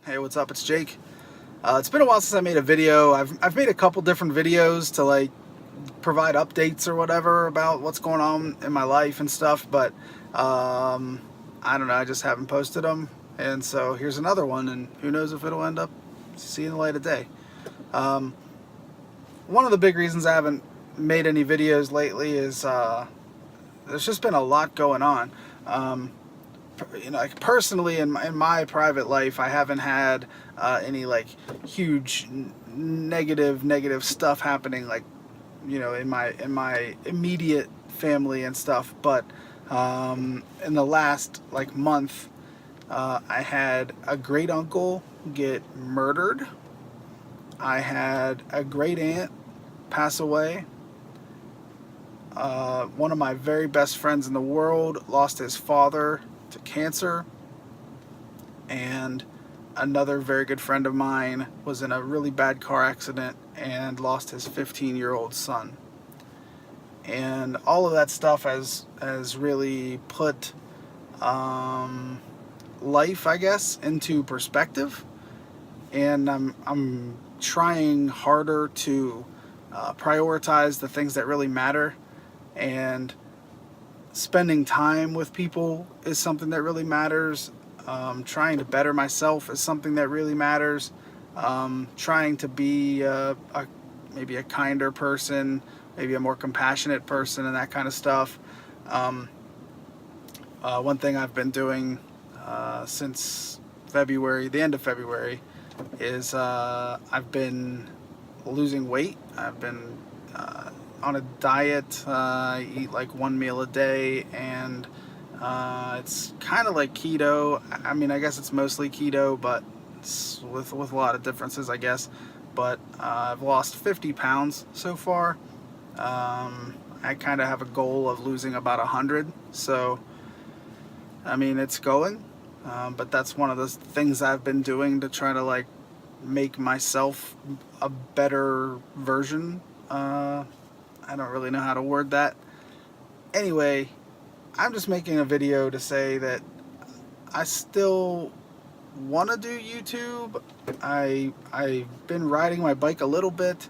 Hey, what's up? It's Jake. It's been a while since I made a video. I've made a couple different videos to like provide updates or whatever about what's going on in my life and stuff, but I don't know. I just haven't posted them, and so here's another one, and who knows if it'll end up seeing the light of day. Um, One of the big reasons I haven't made any videos lately is there's just been a lot going on. Um, like personally in my private life, I haven't had any like huge negative stuff happening, like in my immediate family and stuff. But in the last like month, I had a great uncle get murdered. I had a great aunt pass away. One of my very best friends in the world lost his father to cancer, and another very good friend of mine was in a really bad car accident and lost his 15-year-old son. And all of that stuff has really put life, I guess, into perspective. And I'm trying harder to prioritize the things that really matter, and spending time with people is something that really matters. Trying to better myself is something that really matters. Trying to be maybe a kinder person, maybe a more compassionate person, and that kind of stuff. One thing I've been doing since February, the end of February, is I've been losing weight. I've been on a diet. I eat like one meal a day, and it's kind of like keto. I mean, I guess it's mostly keto, but it's with a lot of differences, I guess. But I've lost 50 pounds so far. I kind of have a goal of losing about 100. So, I mean, it's going. But that's one of the things I've been doing to try to like make myself a better version. I don't really know how to word that. Anyway, I'm just making a video to say that I still want to do YouTube. I've been riding my bike a little bit.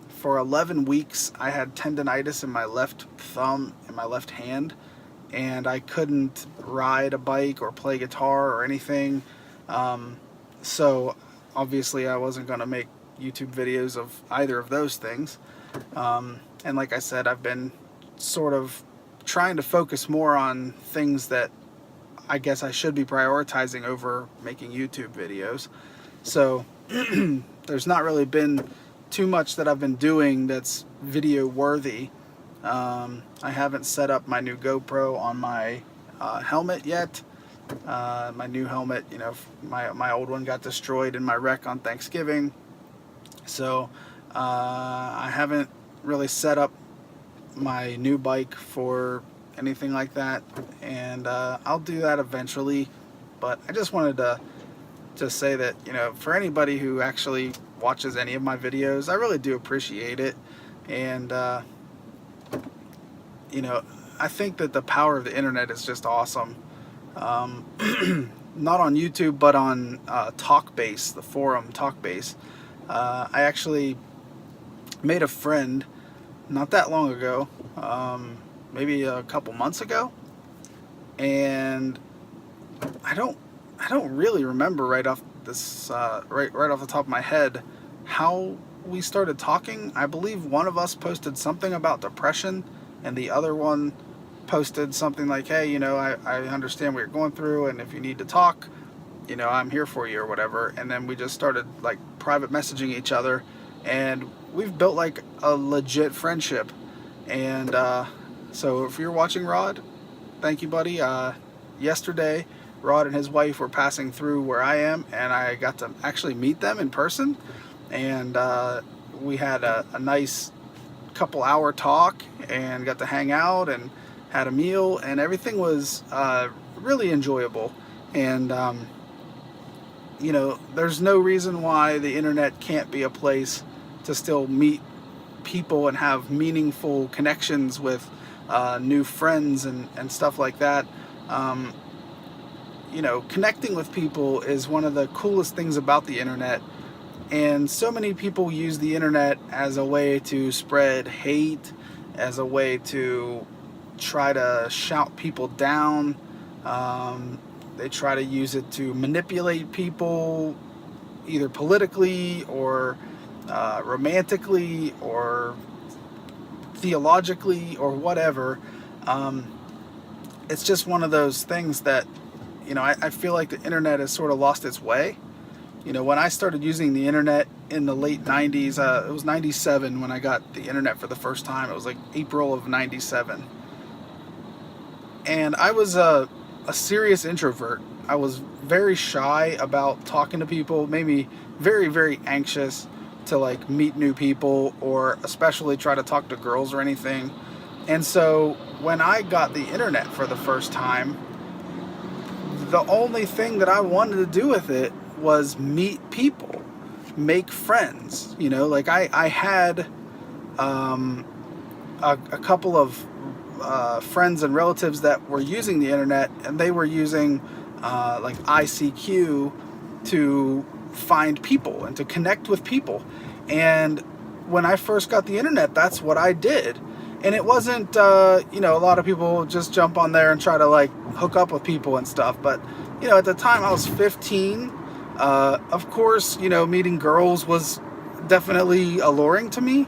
For 11 weeks, I had tendonitis in my left thumb and my left hand, and I couldn't ride a bike or play guitar or anything. So obviously I wasn't going to make YouTube videos of either of those things. And like I said, I've been sort of trying to focus more on things that I guess I should be prioritizing over making YouTube videos. So there's not really been too much that I've been doing that's video worthy. I haven't set up my new GoPro on my helmet yet. My new helmet, my old one got destroyed in my wreck on Thanksgiving. So I haven't really set up my new bike for anything like that, and I'll do that eventually. But I just wanted to just say that, for anybody who actually watches any of my videos, I really do appreciate it. And I think that the power of the internet is just awesome. Not on YouTube, but on TalkBase, the forum TalkBase. I actually made a friend not that long ago, maybe a couple months ago, and I don't really remember right off this right off the top of my head how we started talking. I believe one of us posted something about depression, and the other one posted something like, hey, I understand what you're going through, and if you need to talk, I'm here for you or whatever. And then we just started like private messaging each other, and we've built like a legit friendship. And so if you're watching, Rod, thank you, buddy. Yesterday, Rod and his wife were passing through where I am, and I got to actually meet them in person. And we had a nice couple hour talk and got to hang out and had a meal, and everything was really enjoyable. And there's no reason why the internet can't be a place to still meet people and have meaningful connections with new friends and stuff like that. connecting with people is one of the coolest things about the internet. And so many people use the internet as a way to spread hate, as a way to try to shout people down. They try to use it to manipulate people, either politically or romantically or theologically or whatever. It's just one of those things that, I feel like the internet has sort of lost its way. When I started using the internet in the late 90s, it was 97 when I got the internet for the first time. It was like April of 97. And I was a serious introvert. I was very shy about talking to people, made me very, very anxious to like meet new people or especially try to talk to girls or anything. And so when I got the internet for the first time, the only thing that I wanted to do with it was meet people, make friends. Like I had a couple of friends and relatives that were using the internet, and they were using like ICQ to find people and to connect with people. And when I first got the internet, that's what I did. And it wasn't, a lot of people just jump on there and try to like hook up with people and stuff. But, at the time I was 15. Of course, meeting girls was definitely alluring to me.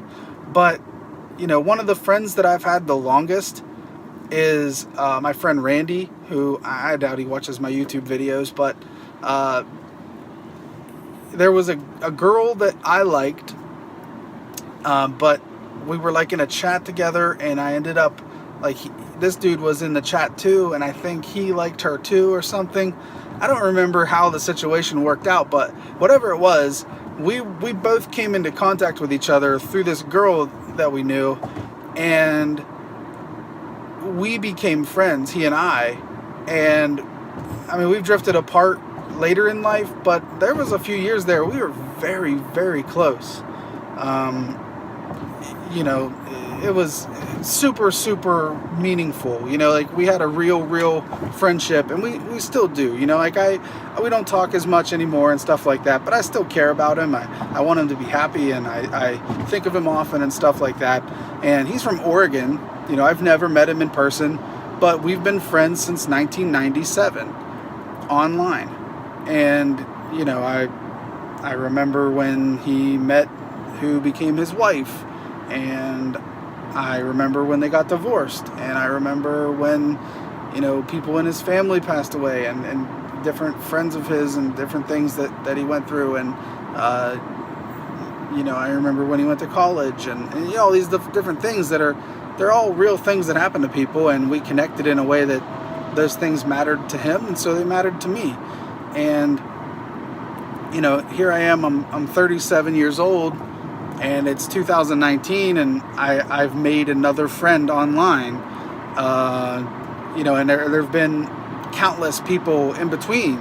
But, one of the friends that I've had the longest is my friend Randy, who I doubt he watches my YouTube videos. But there was a girl that I liked, but we were like in a chat together, and I ended up like this dude was in the chat too, and I think he liked her too or something. I don't remember how the situation worked out, but whatever it was, we both came into contact with each other through this girl that we knew, and we became friends, he and I. And I mean, we've drifted apart later in life, but there was a few years there we were very, very close. It was super, super meaningful. Like we had a real friendship, and we still do. We don't talk as much anymore and stuff like that, but I still care about him. I want him to be happy, and I think of him often and stuff like that. And he's from Oregon. I've never met him in person, but we've been friends since 1997 online. And I remember when he met who became his wife, and I remember when they got divorced, and I remember when people in his family passed away, and different friends of his and different things that he went through. And I remember when he went to college, and all these different things they're all real things that happen to people, and we connected in a way that those things mattered to him, and so they mattered to me. And here I am, I'm 37 years old, and it's 2019, and I've made another friend online. And there have been countless people in between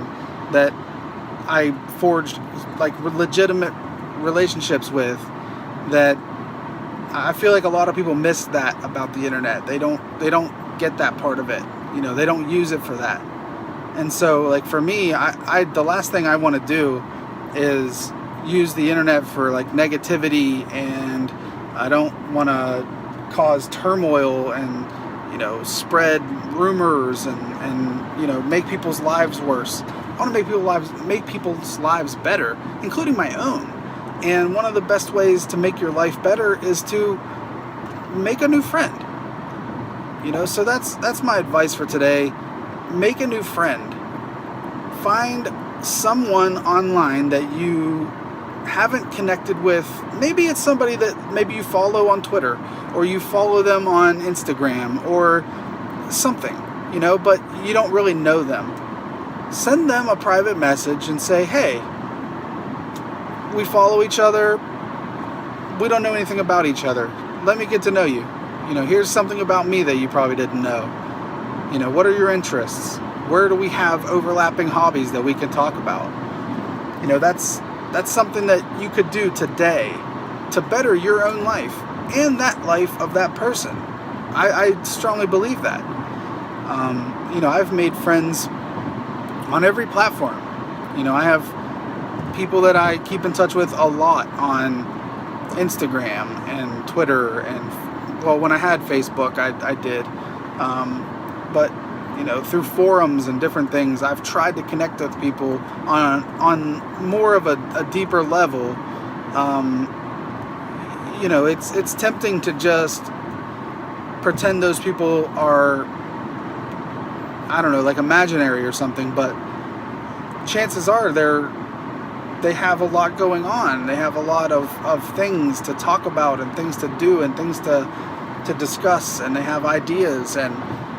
that I forged like legitimate relationships with, that I feel like a lot of people miss that about the internet. They don't get that part of it. They don't use it for that. And so like for me, I the last thing I want to do is use the internet for like negativity, and I don't want to cause turmoil and spread rumors and make people's lives worse. I want to make people's lives better, including my own. And one of the best ways to make your life better is to make a new friend. So that's my advice for today. Make a new friend. Find someone online that you haven't connected with. Maybe it's somebody that maybe you follow on Twitter, or you follow them on Instagram or something, but you don't really know them. Send them a private message and say, hey, we follow each other. We don't know anything about each other. Let me get to know you. Here's something about me that you probably didn't know. What are your interests? Where do we have overlapping hobbies that we can talk about? That's something that you could do today to better your own life and that life of that person. I strongly believe that. I've made friends on every platform. You know, I have people that I keep in touch with a lot on Instagram and Twitter, and well, when I had Facebook, I did, but you know, through forums and different things, I've tried to connect with people on more of a deeper level. You know, it's tempting to just pretend those people are, I don't know, like imaginary or something, but chances are they have a lot going on. They have a lot of things to talk about and things to do and things to discuss, and they have ideas. And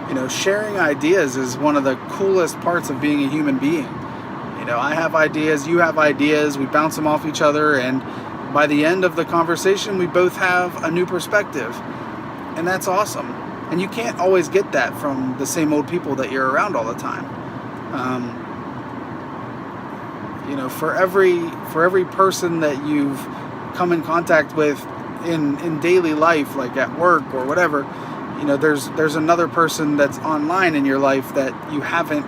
you know, sharing ideas is one of the coolest parts of being a human being. You know, I have ideas, you have ideas, we bounce them off each other, and by the end of the conversation, we both have a new perspective. And that's awesome. And you can't always get that from the same old people that you're around all the time. You know, for every person that you've come in contact with in daily life, like at work or whatever, you know, there's another person that's online in your life that you haven't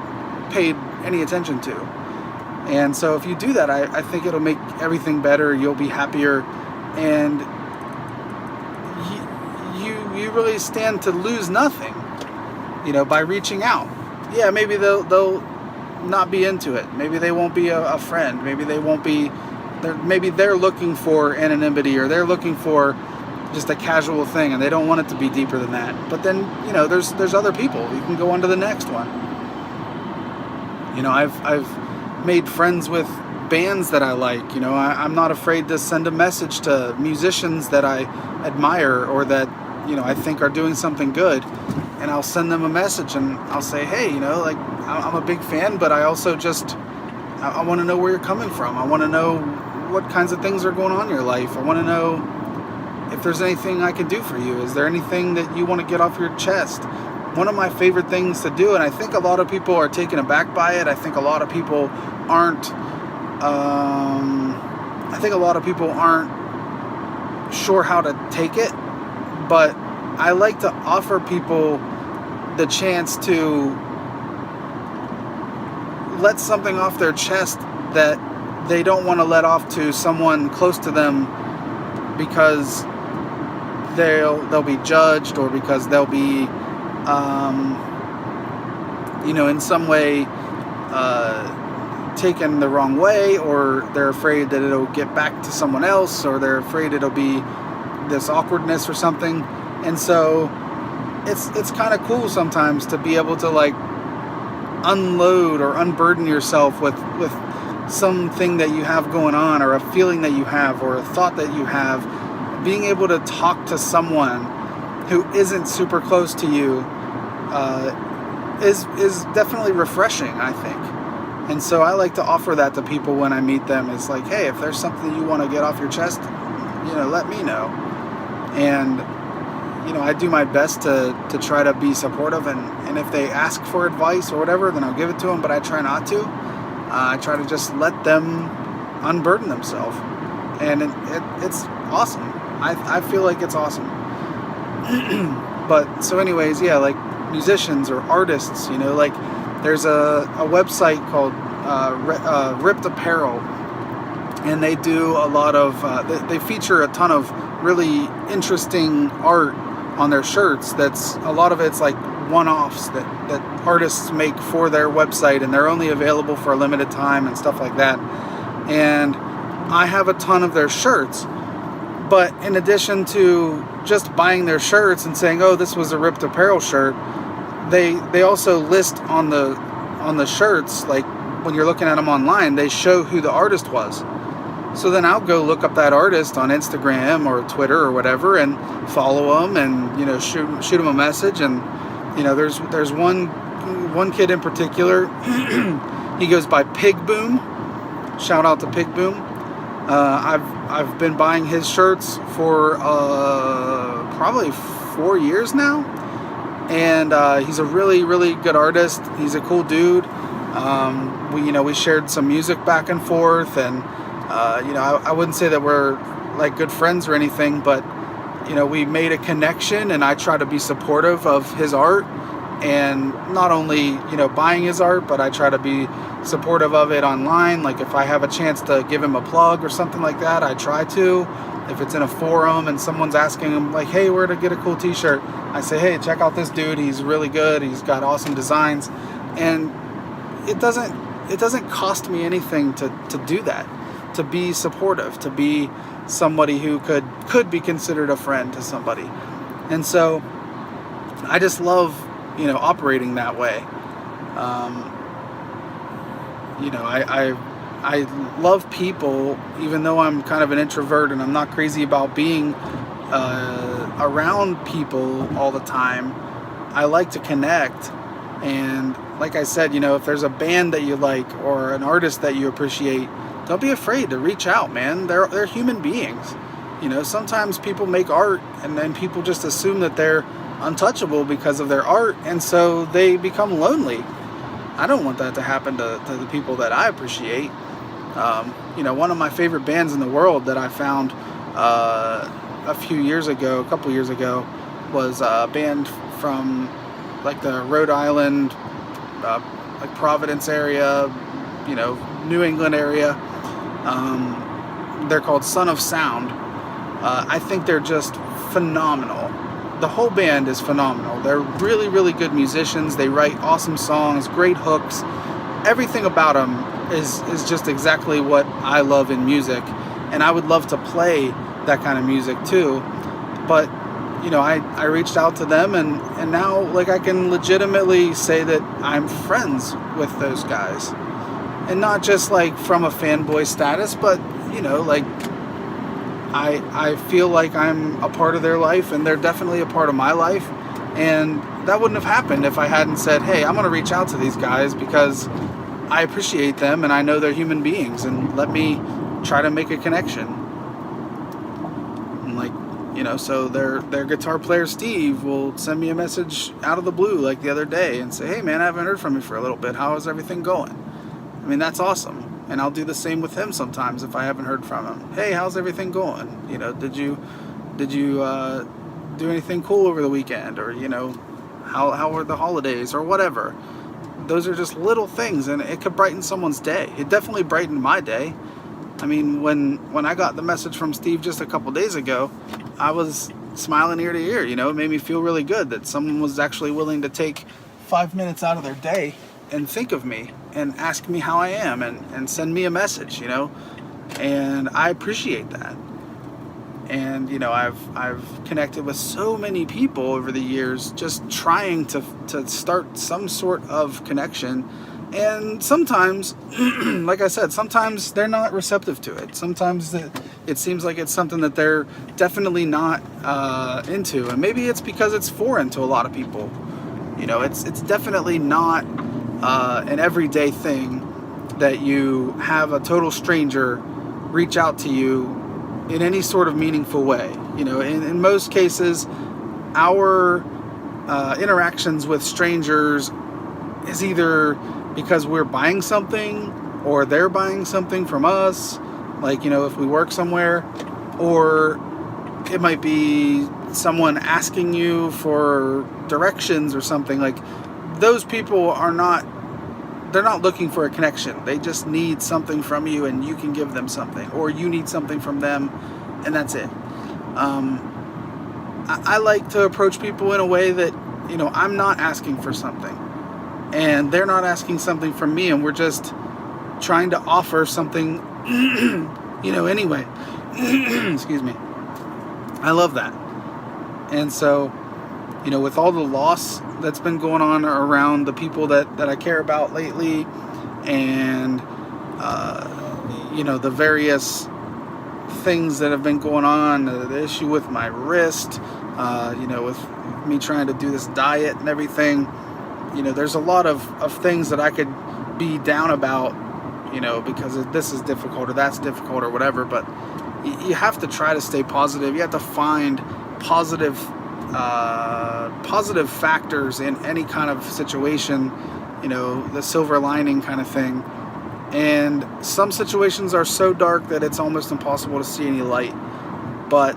paid any attention to. And so if you do that, I think it'll make everything better. You'll be happier, and you really stand to lose nothing, you know, by reaching out. Yeah, maybe they'll not be into it. Maybe they won't be a friend. Maybe they won't be. Maybe they're looking for anonymity, or they're looking for just a casual thing, and they don't want it to be deeper than that. But then, you know, there's other people. You can go on to the next one. You know, I've made friends with bands that I like. You know, I'm not afraid to send a message to musicians that I admire or that, you know, I think are doing something good, and I'll send them a message and I'll say, hey, you know, like, I'm a big fan, but I also just I want to know where you're coming from. I want to know what kinds of things are going on in your life. I want to know if there's anything I can do for you. Is there anything that you want to get off your chest? One of my favorite things to do, and I think a lot of people are taken aback by it. I think a lot of people aren't sure how to take it, but I like to offer people the chance to let something off their chest that they don't want to let off to someone close to them, because they'll be judged, or because they'll be you know, in some way taken the wrong way, or they're afraid that it'll get back to someone else, or they're afraid it'll be this awkwardness or something. And so it's kind of cool sometimes to be able to like unload or unburden yourself with something that you have going on, or a feeling that you have, or a thought that you have. Being able to talk to someone who isn't super close to you is definitely refreshing, I think. And so I like to offer that to people when I meet them. It's like, hey, if there's something you want to get off your chest, you know, let me know. And you know, I do my best to try to be supportive, and if they ask for advice or whatever, then I'll give it to them, but I try not to. I try to just let them unburden themselves, and it's awesome. I feel like it's awesome. But so anyways, yeah, like musicians or artists, you know, like there's a website called Ripped Apparel, and they do a lot of they feature a ton of really interesting art on their shirts. That's a lot of it's like one-offs that artists make for their website, and they're only available for a limited time and stuff like that. And I have a ton of their shirts, but in addition to just buying their shirts and saying, oh, this was a Ripped Apparel shirt, they also list on the shirts, like when you're looking at them online, they show who the artist was. So then I'll go look up that artist on Instagram or Twitter or whatever, and follow them, and you know, shoot them a message. And you know, there's one kid in particular. He goes by Pig Boom. Shout out to Pig Boom. I've been buying his shirts for probably 4 years now, and he's a really, really good artist. He's a cool dude. We shared some music back and forth, and I wouldn't say that we're like good friends or anything, but you know, we made a connection, and I try to be supportive of his art. and not only, buying his art, but I try to be supportive of it online. Like if I have a chance to give him a plug or something like that, I try to. If it's in a forum and someone's asking him like, hey, where to get a cool t-shirt, I say, hey, check out this dude, he's really good, he's got awesome designs. And it doesn't cost me anything to do that, to be supportive, to be somebody who could be considered a friend to somebody. And so I just love, operating that way. I love people, even though I'm kind of an introvert and I'm not crazy about being around people all the time. I like to connect. And like I said, if there's a band that you like or an artist that you appreciate, don't be afraid to reach out, man. They're human beings. Sometimes people make art and then people just assume that they're untouchable because of their art, and so they become lonely. I don't want that to happen to the people that I appreciate. One of my favorite bands in the world that I found a couple years ago, was a band from like the Rhode Island, like Providence area, New England area. They're called Son of Sound. I think they're just phenomenal. The whole band is phenomenal. They're really, really good musicians. They write awesome songs, great hooks. Everything about them is just exactly what I love in music. And I would love to play that kind of music too. But, I reached out to them and now like I can legitimately say that I'm friends with those guys. And not just like from a fanboy status, but, like I feel like I'm a part of their life, and they're definitely a part of my life. And that wouldn't have happened if I hadn't said, hey, I'm going to reach out to these guys because I appreciate them and I know they're human beings, and let me try to make a connection. And like, so their guitar player Steve will send me a message out of the blue like the other day and say, hey man, I haven't heard from you for a little bit. How is everything going? I mean, that's awesome. And I'll do the same with him sometimes if I haven't heard from him. Hey, how's everything going? Did you do anything cool over the weekend? Or, how were the holidays or whatever? Those are just little things, and it could brighten someone's day. It definitely brightened my day. I mean, when I got the message from Steve just a couple days ago, I was smiling ear to ear. It made me feel really good that someone was actually willing to take 5 minutes out of their day and think of me and ask me how I am and send me a message, and I appreciate that. And I've connected with so many people over the years, just trying to start some sort of connection. And sometimes, like I said, sometimes they're not receptive to it. Sometimes it seems like it's something that they're definitely not into, and maybe it's because it's foreign to a lot of people. It's definitely not an everyday thing that you have a total stranger reach out to you in any sort of meaningful way. In most cases, our interactions with strangers is either because we're buying something or they're buying something from us, like, if we work somewhere, or it might be someone asking you for directions or something. Like, those people they're not looking for a connection. They just need something from you, and you can give them something, or you need something from them, and that's it. I like to approach people in a way that, I'm not asking for something, and they're not asking something from me, and we're just trying to offer something, anyway. Excuse me. I love that. And so, with all the loss that's been going on around the people that I care about lately, and the various things that have been going on, the issue with my wrist, with me trying to do this diet and everything, there's a lot of things that I could be down about, because this is difficult or that's difficult or whatever. But you have to try to stay positive. You have to find positive factors in any kind of situation, the silver lining kind of thing. And some situations are so dark that it's almost impossible to see any light. But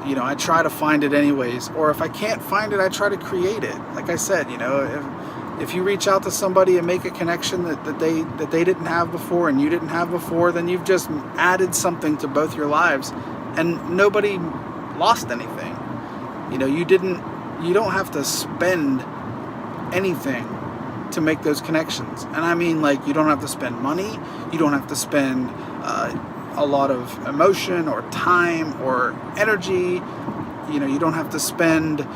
you know, I try to find it anyways, or if I can't find it, I try to create it. Like I said, you know, if you reach out to somebody and make a connection that they didn't have before and you didn't have before, then you've just added something to both your lives, and nobody lost anything. You know, you don't have to spend anything to make those connections. And I mean, like, you don't have to spend money, you don't have to spend a lot of emotion or time or energy. You know, you don't have to spend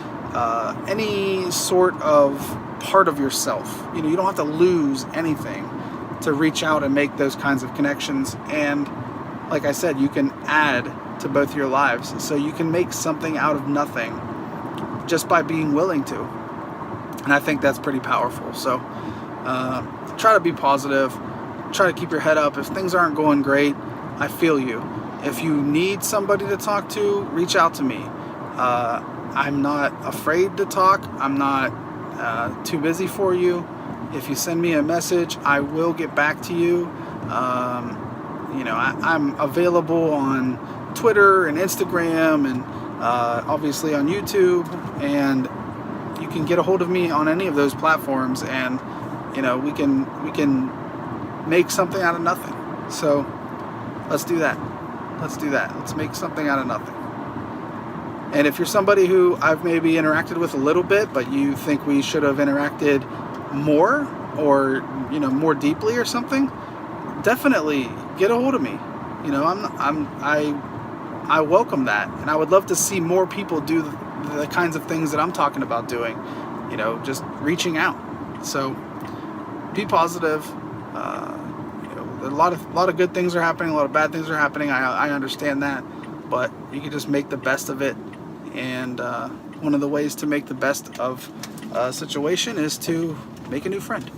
any sort of part of yourself. You know, you don't have to lose anything to reach out and make those kinds of connections. And like I said, you can add to both your lives, so you can make something out of nothing just by being willing to. And I think that's pretty powerful. So try to be positive, try to keep your head up. If things aren't going great, I feel you. If you need somebody to talk to, reach out to me. I'm not afraid to talk. I'm not too busy for you. If you send me a message, I will get back to you. You know, I'm available on Twitter and Instagram, and obviously on YouTube, and you can get a hold of me on any of those platforms, and you know, we can make something out of nothing. So let's do that. Let's make something out of nothing. And if you're somebody who I've maybe interacted with a little bit, but you think we should have interacted more, or you know, more deeply or something, definitely get a hold of me. You know, I welcome that, and I would love to see more people do the kinds of things that I'm talking about doing. You know, just reaching out. So be positive. You know, a lot of good things are happening, a lot of bad things are happening. I understand that, but you can just make the best of it. And one of the ways to make the best of a situation is to make a new friend.